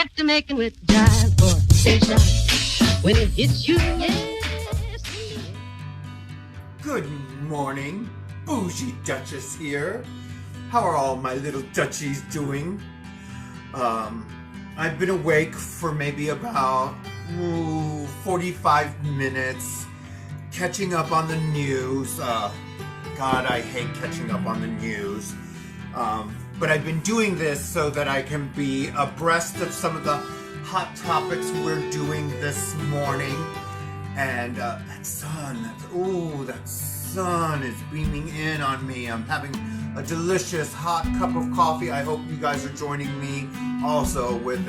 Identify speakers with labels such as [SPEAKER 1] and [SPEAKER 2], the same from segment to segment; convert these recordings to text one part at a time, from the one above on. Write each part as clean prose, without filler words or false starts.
[SPEAKER 1] Get to making with jive or station. When it hits you, yes.
[SPEAKER 2] Good morning, Bougie Duchess here. How are all my little Duchies doing? I've been awake for maybe about 45 minutes, catching up on the news. God, I hate catching up on the news. But I've been doing this so that I can be abreast of some of the hot topics we're doing this morning. And that sun is beaming in on me. I'm having a delicious hot cup of coffee. I hope you guys are joining me also with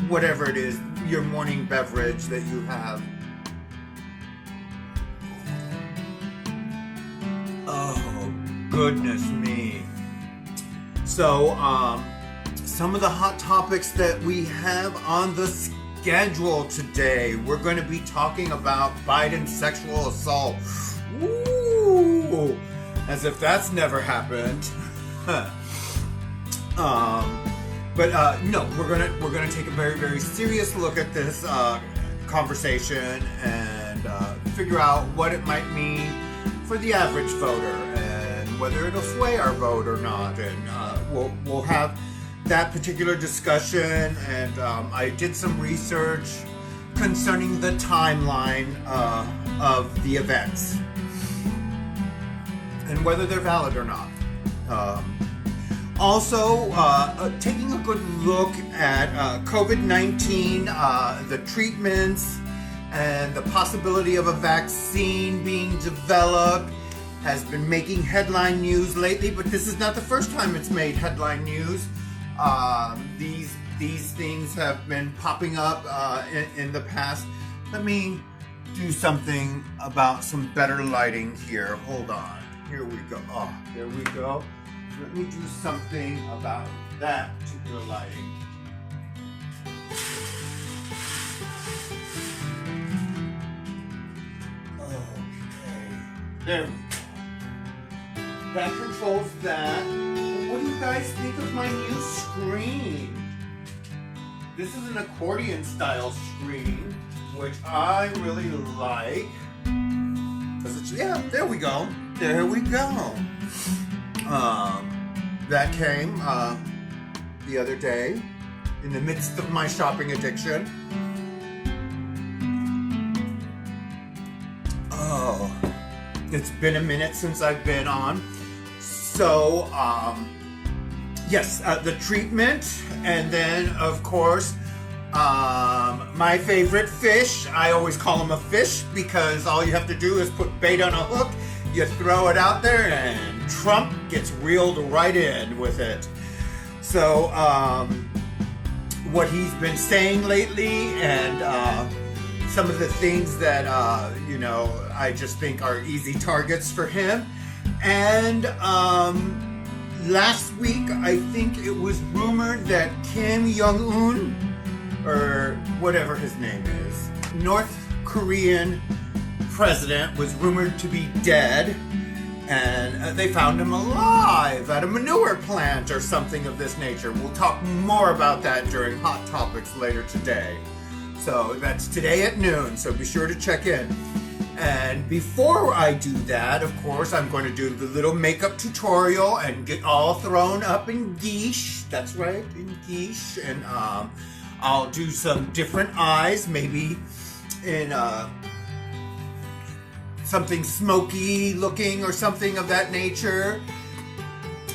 [SPEAKER 2] whatever it is, your morning beverage that you have. Oh, goodness me. So, some of the hot topics that we have on the schedule today. We're going to be talking about Biden's sexual assault. Ooh, as if that's never happened. No, we're gonna take a very, very serious look at this conversation and figure out what it might mean for the average voter and whether it'll sway our vote or not. And we'll have that particular discussion. And I did some research concerning the timeline of the events and whether they're valid or not. Also, taking a good look at COVID-19, the treatments, and the possibility of a vaccine being developed has been making headline news lately, but this is not the first time it's made headline news. These things have been popping up in the past. Let me do something about some better lighting here. Hold on. Here we go. Oh, there we go. Let me do something about that particular lighting. Okay. There we go. That controls that. What do you guys think of my new screen? This is an accordion style screen, which I really like. Yeah, there we go. There we go. That came the other day in the midst of my shopping addiction. Oh, it's been a minute since I've been on. So, yes, the treatment, and then, of course, my favorite fish. I always call him a fish because all you have to do is put bait on a hook, you throw it out there, and Trump gets reeled right in with it. So, what he's been saying lately, and some of the things that, I just think are easy targets for him. And last week, I think it was rumored that Kim Jong-un, or whatever his name is, North Korean president, was rumored to be dead, and they found him alive at a manure plant or something of this nature. We'll talk more about that during Hot Topics later today. So that's today at noon, so be sure to check in. And before I do that, of course, I'm going to do the little makeup tutorial and get all thrown up in geesh. That's right, in geesh. And I'll do some different eyes, maybe in something smoky looking or something of that nature.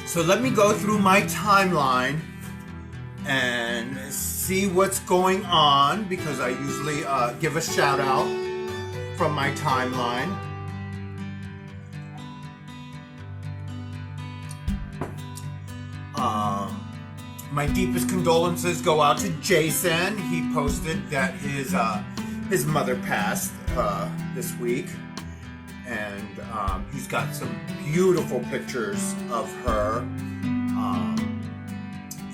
[SPEAKER 2] So let me go through my timeline and see what's going on, because I usually give a shout out from my timeline. My deepest condolences go out to Jason. He posted that his mother passed this week, and he's got some beautiful pictures of her.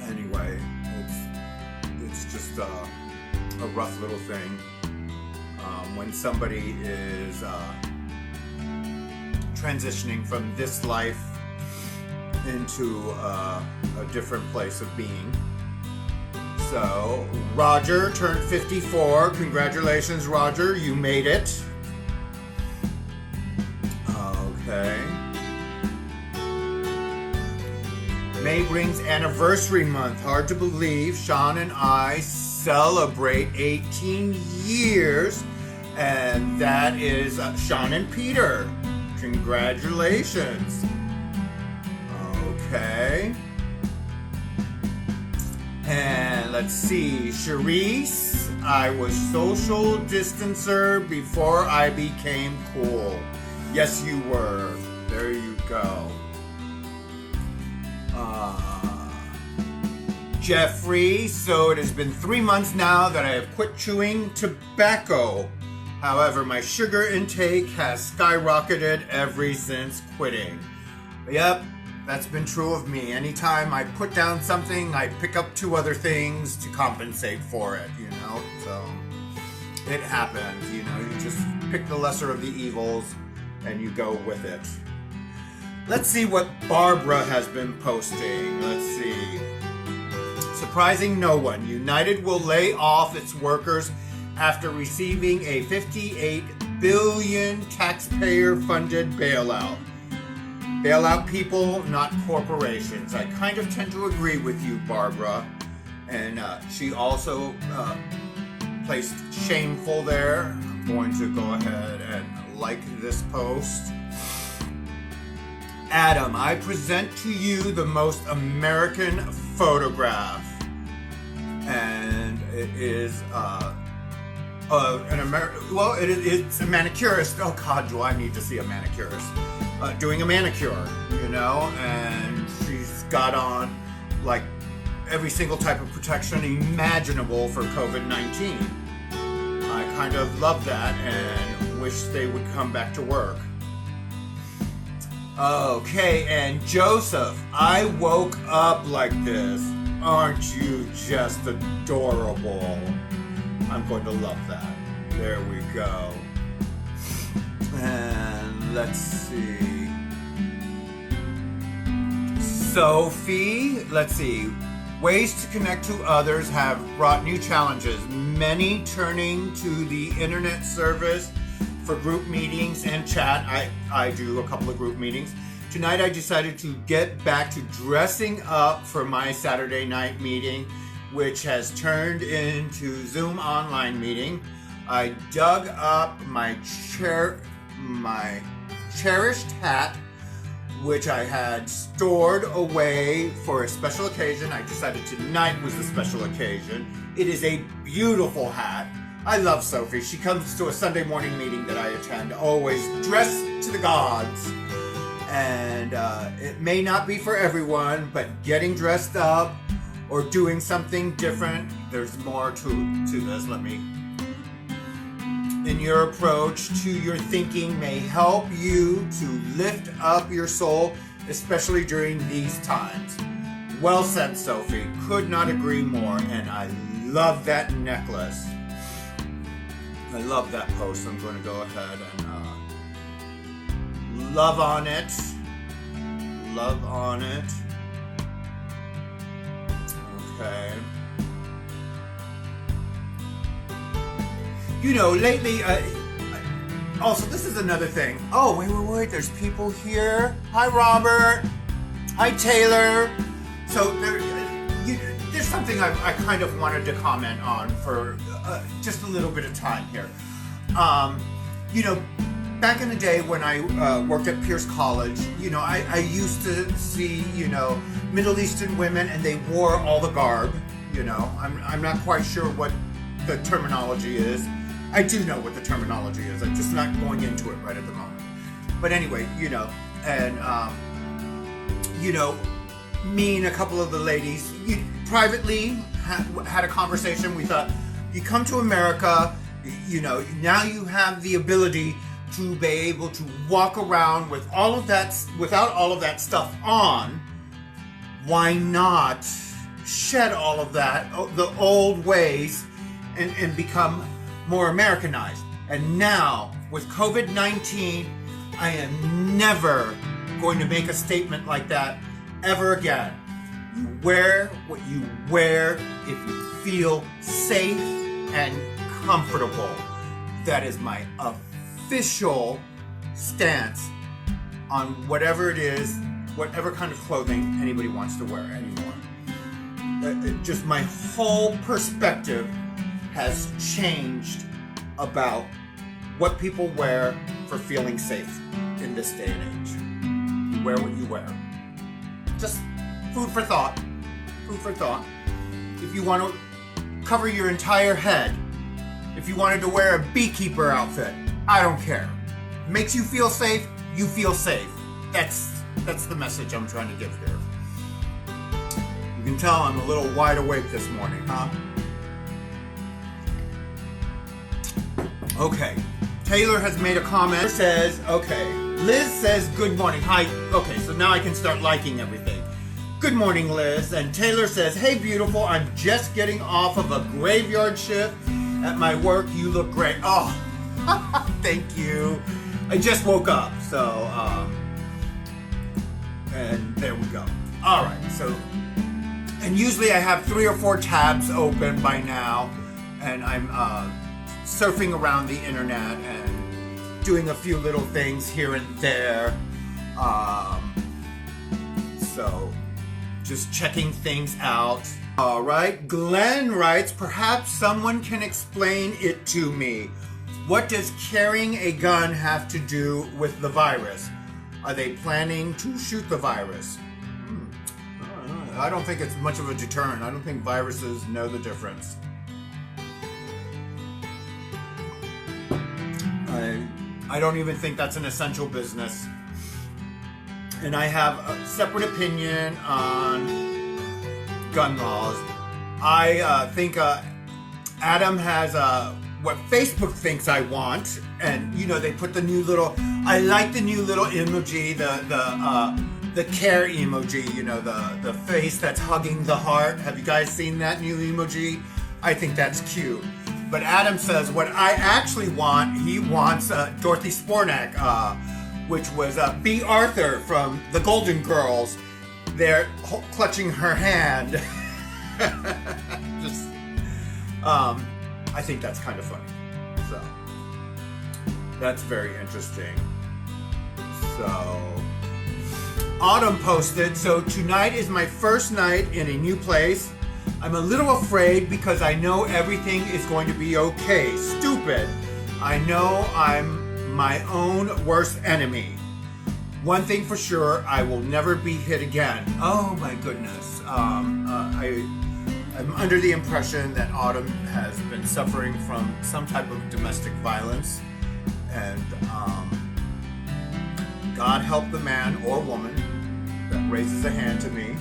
[SPEAKER 2] Anyway, it's just a rough little thing when somebody is transitioning from this life into a different place of being. So, Roger turned 54. Congratulations, Roger. You made it. Okay. May brings anniversary month. Hard to believe. Sean and I celebrate 18 years. And that is Sean and Peter. Congratulations. Okay. And let's see, Charisse, I was social distancer before I became cool. Yes, you were. There you go. Jeffrey, so it has been 3 months now that I have quit chewing tobacco. However, my sugar intake has skyrocketed ever since quitting. Yep. That's been true of me. Anytime I put down something, I pick up 2 other things to compensate for it, you know? So, it happens, you know? You just pick the lesser of the evils and you go with it. Let's see what Barbara has been posting. Let's see. Surprising no one. United will lay off its workers after receiving a $58 billion taxpayer-funded bailout. Bail out people, not corporations. I kind of tend to agree with you, Barbara. And she also placed shameful there. I'm going to go ahead and like this post. Adam, I present to you the most American photograph. And it is it's a manicurist. Oh God, do I need to see a manicurist? Doing a manicure, you know, and she's got on like every single type of protection imaginable for COVID-19. I kind of love that and wish they would come back to work. Okay, and Joseph, I woke up like this. Aren't you just adorable? I'm going to love that. There we go. And let's see. Sophie, let's see. Ways to connect to others have brought new challenges, many turning to the internet service for group meetings and chat. I do a couple of group meetings. Tonight I decided to get back to dressing up for my Saturday night meeting, which has turned into Zoom online meeting. I dug up my cherished hat, which I had stored away for a special occasion. I decided tonight was the special occasion. It is a beautiful hat. I love Sophie. She comes to a Sunday morning meeting that I attend, always dressed to the gods. And it may not be for everyone, but getting dressed up or doing something different, there's more to this. In your approach to your thinking may help you to lift up your soul, especially during these times. Well said, Sophie. Could not agree more. And I love that necklace. I love that post. I'm going to go ahead and love on it. Love on it. Okay. You know, lately, also, this is another thing. Oh, wait, there's people here. Hi, Robert. Hi, Taylor. So, there's something I kind of wanted to comment on for just a little bit of time here. You know, back in the day when I worked at Pierce College, you know, I used to see, you know, Middle Eastern women, and they wore all the garb, you know. I'm not quite sure what the terminology is. I do know what the terminology is. I'm just not going into it right at the moment. But anyway, you know, and, you know, me and a couple of the ladies privately had a conversation. We thought, you come to America, you know, now you have the ability to be able to walk around with all of that, without all of that stuff on. Why not shed all of that, the old ways, and become more Americanized? And now, with COVID-19, I am never going to make a statement like that ever again. You wear what you wear if you feel safe and comfortable. That is my official stance on whatever it is, whatever kind of clothing anybody wants to wear anymore. Just my whole perspective has changed about what people wear for feeling safe in this day and age. You wear what you wear. Just food for thought. Food for thought. If you want to cover your entire head, if you wanted to wear a beekeeper outfit, I don't care. Makes you feel safe, you feel safe. That's the message I'm trying to give here. You can tell I'm a little wide awake this morning, huh? Okay. Taylor has made a comment. Says, okay. Liz says, good morning. Hi. Okay, so now I can start liking everything. Good morning, Liz. And Taylor says, hey, beautiful. I'm just getting off of a graveyard shift at my work. You look great. Oh, thank you. I just woke up, so, and there we go. All right, so, and usually I have 3 or 4 tabs open by now, and I'm surfing around the internet and doing a few little things here and there. So, just checking things out. All right, Glenn writes, perhaps someone can explain it to me. What does carrying a gun have to do with the virus? Are they planning to shoot the virus? I don't think it's much of a deterrent. I don't think viruses know the difference. I don't even think that's an essential business. And I have a separate opinion on gun laws. I think Adam has what Facebook thinks I want, and you know they put the new little. I like the new little emoji, the care emoji. You know the face that's hugging the heart. Have you guys seen that new emoji? I think that's cute. But Adam says what I actually want. He wants Dorothy Spornak, which was B. Arthur from the Golden Girls. They're clutching her hand. Just, I think that's kind of funny. So, that's very interesting. So, Autumn posted, so tonight is my first night in a new place. I'm a little afraid because I know everything is going to be okay. Stupid. I know I'm my own worst enemy. One thing for sure, I will never be hit again. Oh my goodness. I'm under the impression that Autumn has been suffering from some type of domestic violence, and God help the man or woman that raises a hand to me.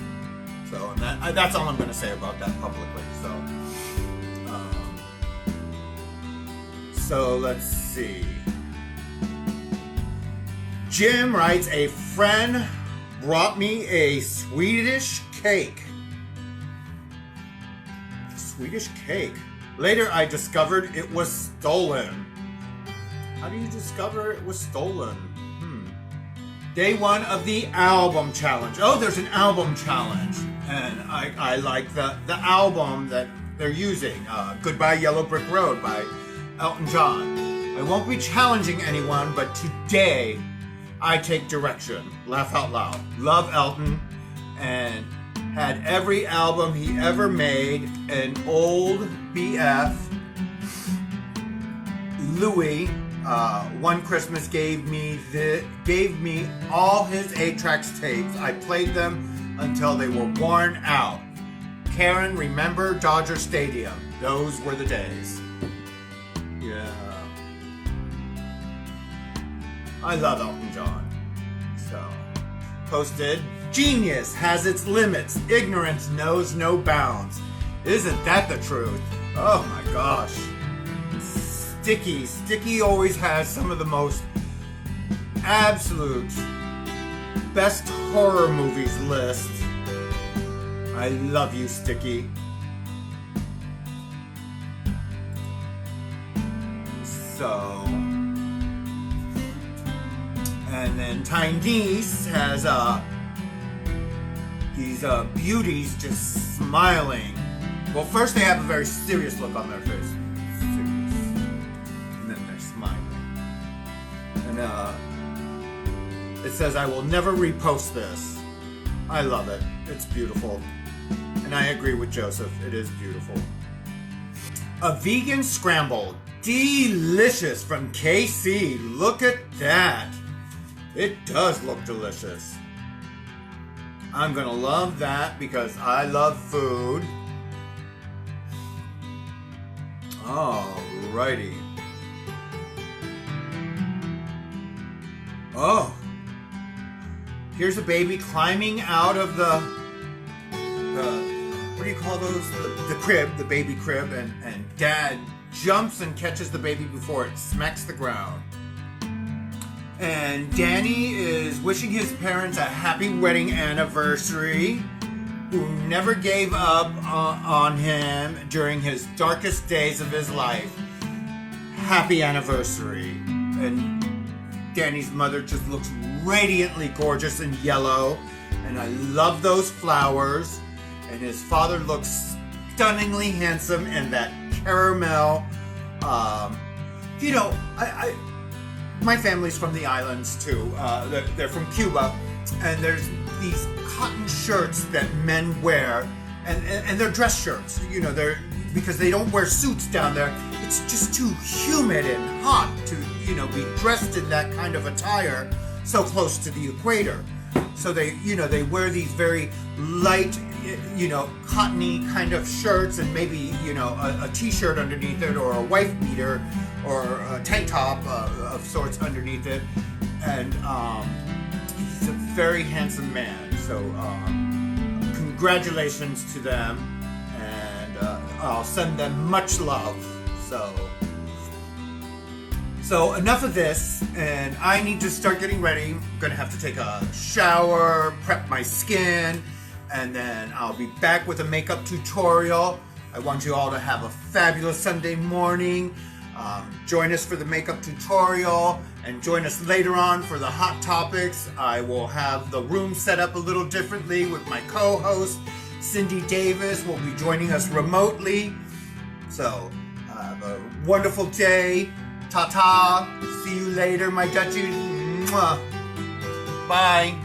[SPEAKER 2] So, and that's all I'm going to say about that publicly. So let's see. Jim writes, a friend brought me a Swedish cake. Swedish cake. Later I discovered it was stolen. How do you discover it was stolen? Day 1 of the album challenge. Oh, there's an album challenge. And I like the album that they're using. Goodbye Yellow Brick Road by Elton John. I won't be challenging anyone, but today I take direction. Laugh out loud. Love Elton, and had every album he ever made. An old BF, Louis, one Christmas gave me all his 8-tracks tapes. I played them until they were worn out. Karen, remember Dodger Stadium? Those were the days. Yeah. I love Elton John. So, posted, genius has its limits. Ignorance knows no bounds. Isn't that the truth? Oh my gosh. Sticky always has some of the most absolute best horror movies list. I love you, Sticky. So, and then Tynese has these beauties just smiling Well, first they have a very serious look on their face. Serious. And then they're smiling. And it says, I will never repost this. I love it. It's beautiful. And I agree with Joseph. It is beautiful. A vegan scramble. Delicious from KC. Look at that. It does look delicious. I'm gonna love that because I love food. Alrighty. Oh. Here's a baby climbing out of the what do you call those? The crib, the baby crib, and Dad jumps and catches the baby before it smacks the ground. And Danny is wishing his parents a happy wedding anniversary, who never gave up on him during his darkest days of his life. Happy anniversary. And Danny's mother just looks radiantly gorgeous in yellow, and I love those flowers. And his father looks stunningly handsome in that caramel. You know, my family's from the islands too. They're from Cuba, and there's these cotton shirts that men wear, and they're dress shirts. You know, they're because they don't wear suits down there. It's just too humid and hot to, you know, be dressed in that kind of attire so close to the equator. So they wear these very light, you know, cottony kind of shirts, and maybe, you know, a t-shirt underneath it, or a wife beater, or a tank top of sorts underneath it. And he's a very handsome man. So congratulations to them, and I'll send them much love. So enough of this, and I need to start getting ready. I'm gonna have to take a shower, prep my skin, and then I'll be back with a makeup tutorial. I want you all to have a fabulous Sunday morning. Join us for the makeup tutorial, and join us later on for the hot topics. I will have the room set up a little differently with my co-host, Cindy Davis, will be joining us remotely. So have a wonderful day. Ta-ta. See you later, my Duchess. Mwah. Bye.